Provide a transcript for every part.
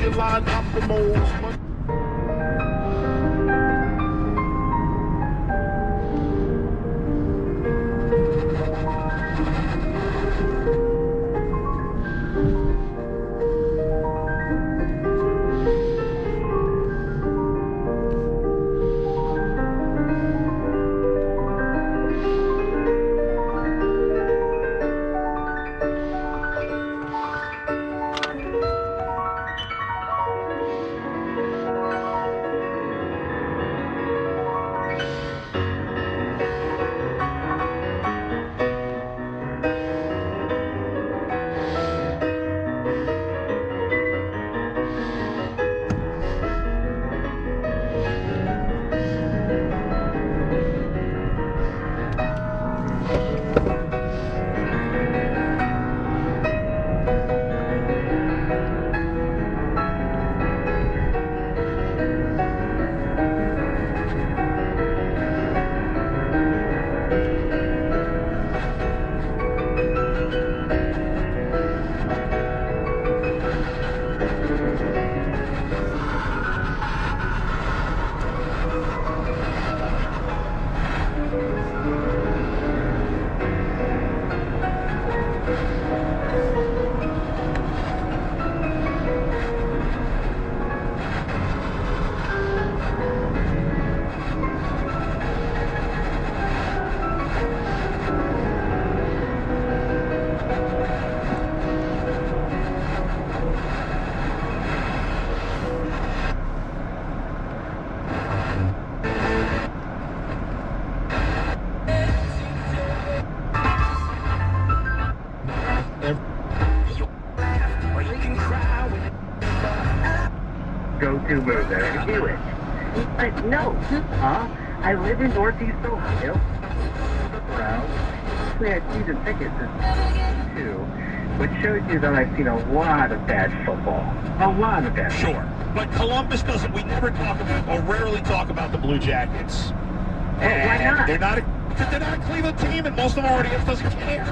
you line up the moves. Go-to move there. Do it. But no. I live in Northeast Ohio. Around. Actually, I had season tickets too, which shows you that I've seen a lot of bad football. A lot of bad football. Sure. But Columbus doesn't, we never talk about, or rarely talk about the Blue Jackets. Well, why not? They're not a Cleveland team, and most of our audience doesn't care.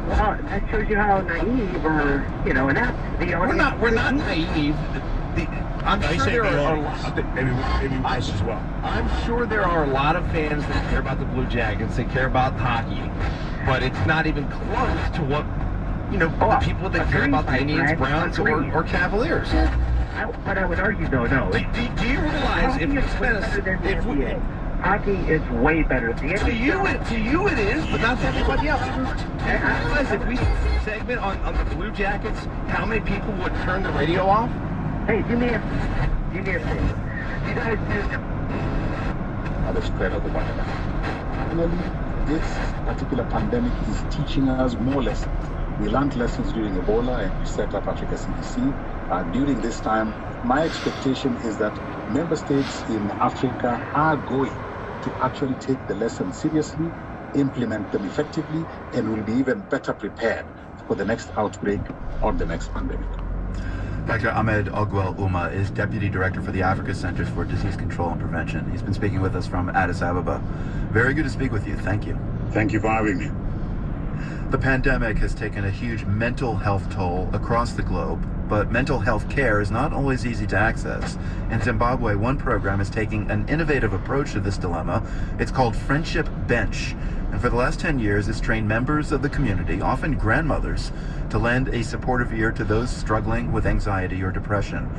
Well, that shows you how naive or, inept the audience. We're not naive. I'm sure there are a lot. Maybe us as well. I'm sure there are a lot of fans that care about the Blue Jackets. They care about hockey, but it's not even close to what the people that care about the Indians, Browns, or Cavaliers. But I would argue, no. Do you realize hockey is way better than the NBA. To you it is, but not to everybody else. Do you realize if we segment on the Blue Jackets, how many people would turn the radio off? Hey, do me a favor. You guys At the spread of the virus. Finally, this particular pandemic is teaching us more lessons. We learned lessons during Ebola and we set up Africa CDC. During this time, my expectation is that member states in Africa are going to actually take the lessons seriously, implement them effectively, and will be even better prepared for the next outbreak or the next pandemic. Dr. Ahmed Ogwell Uma is Deputy Director for the Africa Centers for Disease Control and Prevention. He's been speaking with us from Addis Ababa. Very good to speak with you. Thank you. Thank you for having me. The pandemic has taken a huge mental health toll across the globe, but mental health care is not always easy to access. In Zimbabwe, one program is taking an innovative approach to this dilemma. It's called Friendship Bench. And for the last 10 years, it's trained members of the community, often grandmothers, to lend a supportive ear to those struggling with anxiety or depression.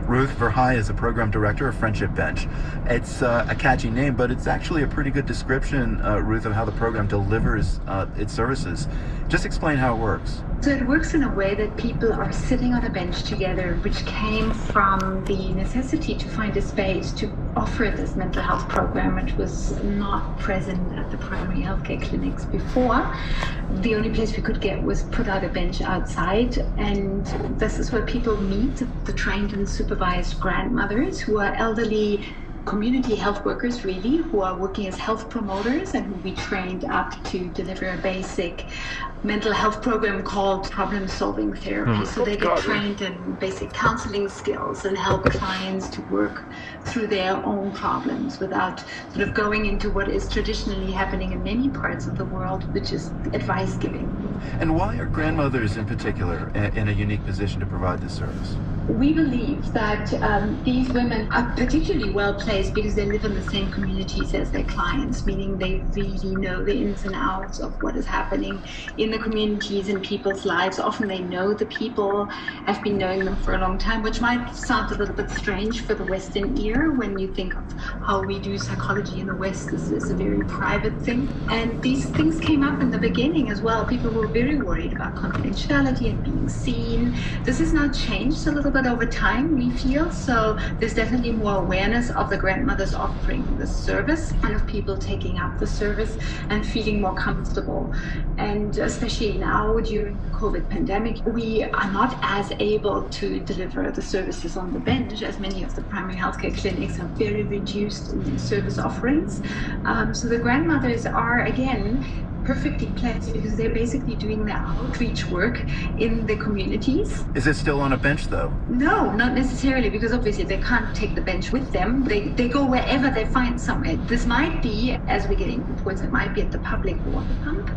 Ruth Verhey is a program director of Friendship Bench. It's a catchy name, but it's actually a pretty good description, Ruth, of how the program delivers its services. Just explain how it works. So it works in a way that people are sitting on a bench together, which came from the necessity to find a space to offer this mental health program, which was not present at the primary healthcare clinics before. The only place we could get was put out a bench outside, and this is where people meet, the trained and supervised grandmothers who are elderly community health workers, really, who are working as health promoters and who we trained up to deliver a basic mental health program called problem-solving therapy. So they get trained in basic counseling skills and help clients to work through their own problems without sort of going into what is traditionally happening in many parts of the world, which is advice giving. And why are grandmothers in particular in a unique position to provide this service? We believe that these women are particularly well placed because they live in the same communities as their clients, meaning they really know the ins and outs of what is happening in the communities and people's lives. Often they know the people, have been knowing them for a long time, which might sound a little bit strange for the Western ear when you think of how we do psychology in the West. This is a very private thing. And these things came up in the beginning as well. People were very worried about confidentiality and being seen. This has now changed a little bit over time, we feel. So there's definitely more awareness of the grandmothers offering the service and of people taking up the service and feeling more comfortable. And especially now during the COVID pandemic, we are not as able to deliver the services on the bench as many of the primary healthcare clinics are very reduced in their service offerings. So the grandmothers are, again, perfectly placed because they're basically doing their outreach work in the communities. Is it still on a bench though? No, not necessarily, because obviously they can't take the bench with them. They go wherever they find somewhere. This might be, as we're getting reports, it might be at the public water pump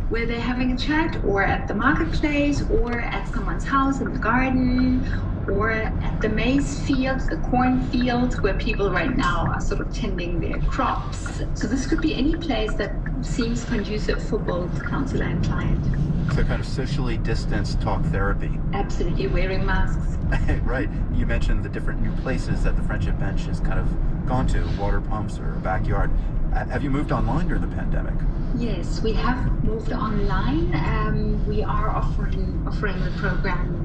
where they're having a chat, or at the marketplace, or at someone's house in the garden, or at the maize fields, the cornfields, where people right now are sort of tending their crops. So this could be any place that seems conducive for both counselor and client. So kind of socially distanced talk therapy. Absolutely, wearing masks. Right. You mentioned the different new places that the Friendship Bench has kind of gone to, water pumps or a backyard. Have you moved online during the pandemic? Yes, we have moved online. We are offering the program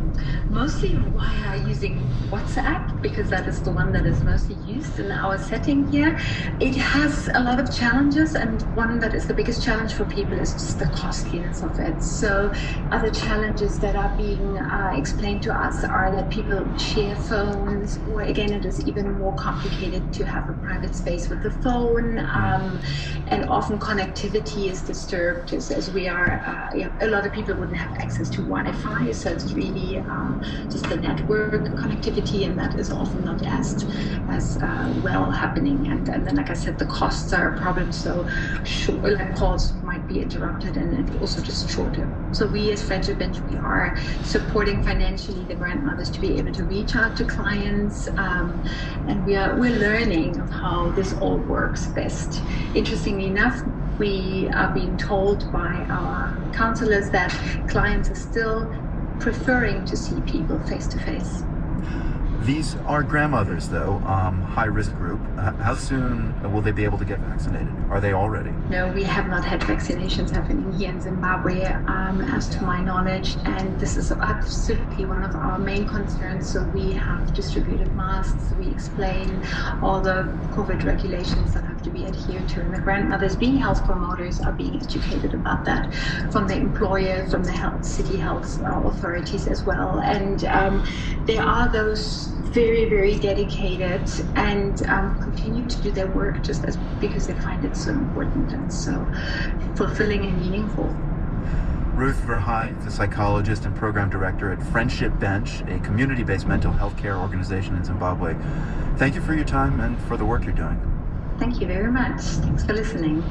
mostly via using WhatsApp, because that is the one that is mostly used in our setting here. It has a lot of challenges, and one that is the biggest challenge for people is just the costliness of it. So other challenges that are being explained to us are that people share phones, or again, it is even more complicated to have a private space with the phone, and often connectivity is disturbed as we are, a lot of people wouldn't have access to Wi-Fi, so it's really just the network connectivity, and that is often not as well happening. And then, like I said, the costs are a problem, so calls might be interrupted, and it also just shorter. So we as Friendship Bench, we are supporting financially the grandmothers to be able to reach out to clients, and we're learning of how this all works best. Interestingly enough, we are being told by our counselors that clients are still preferring to see people face to face. These are grandmothers, though, high-risk group. How soon will they be able to get vaccinated? Are they already? No, we have not had vaccinations happening here in Zimbabwe, as to my knowledge, and this is absolutely one of our main concerns. So we have distributed masks, we explain all the COVID regulations that have to be adhered to, and the grandmothers, being health promoters, are being educated about that from the employer, from the city health authorities as well. And there are those very, very dedicated and continue to do their work just as because they find it so important and so fulfilling and meaningful. Ruth Verhey, the psychologist and program director at Friendship Bench, a community-based mental health care organization in Zimbabwe. Thank you for your time and for the work you're doing. Thank you very much. Thanks for listening.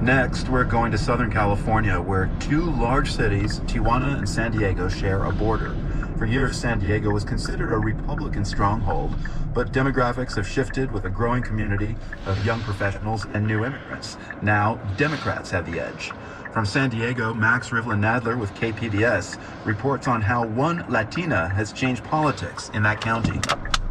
Next, we're going to Southern California, where two large cities, Tijuana and San Diego, share a border. For years, San Diego was considered a Republican stronghold, but demographics have shifted with a growing community of young professionals and new immigrants. Now, Democrats have the edge. From San Diego, Max Rivlin-Nadler with KPBS reports on how one Latina has changed politics in that county.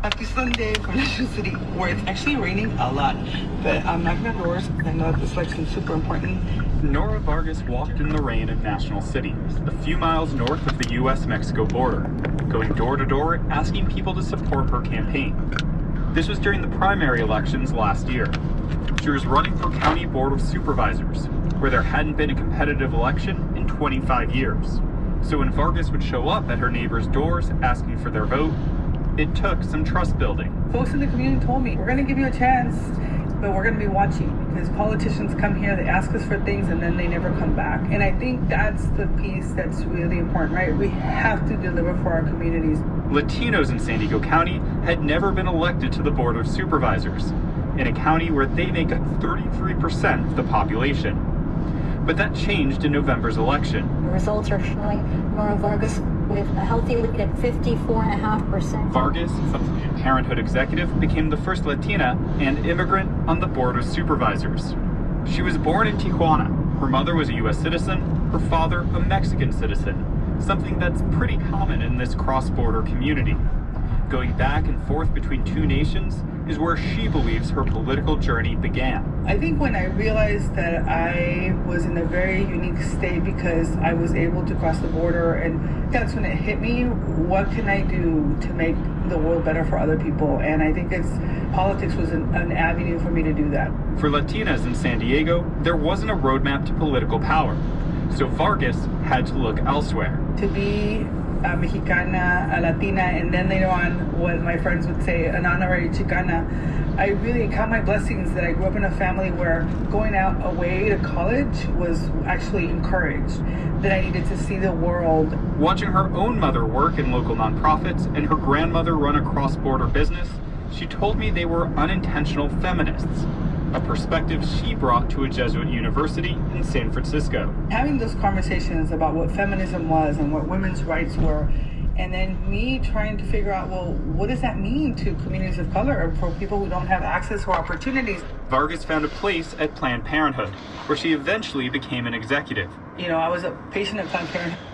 Happy Sunday from National City, where it's actually raining a lot, but I'm knocking on doors because I know this election's super important. Nora Vargas walked in the rain in National City, a few miles north of the U.S.-Mexico border, going door to door asking people to support her campaign. This was during the primary elections last year. She was running for County Board of Supervisors, where there hadn't been a competitive election in 25 years. So when Vargas would show up at her neighbors' doors asking for their vote, it took some trust building. Folks in the community told me, we're going to give you a chance, but we're going to be watching, because politicians come here, they ask us for things, and then they never come back. And I think that's the piece that's really important, right? We have to deliver for our communities. Latinos in San Diego County had never been elected to the Board of Supervisors. in a county where they make up 33% of the population. But that changed in November's election. The results are showing Nora Vargas with a healthy lead at 54.5%. Vargas, a Planned Parenthood executive, became the first Latina and immigrant on the board of supervisors. She was born in Tijuana. Her mother was a U.S. citizen, her father a Mexican citizen, something that's pretty common in this cross-border community. Going back and forth between two nations is where she believes her political journey began. I think when I realized that I was in a very unique state because I was able to cross the border, and that's when it hit me, what can I do to make the world better for other people? And I think politics was an avenue for me to do that. For Latinas in San Diego, there wasn't a roadmap to political power, so Vargas had to look elsewhere. To be a Mexicana, a Latina, and then later on, what my friends would say, an honorary Chicana, I really count my blessings that I grew up in a family where going out away to college was actually encouraged, that I needed to see the world. Watching her own mother work in local nonprofits and her grandmother run a cross-border business, she told me they were unintentional feminists, a perspective she brought to a Jesuit university in San Francisco. Having those conversations about what feminism was and what women's rights were, and then me trying to figure out, well, what does that mean to communities of color or for people who don't have access or opportunities? Vargas found a place at Planned Parenthood, where she eventually became an executive. You know, I was a patient at Planned Parenthood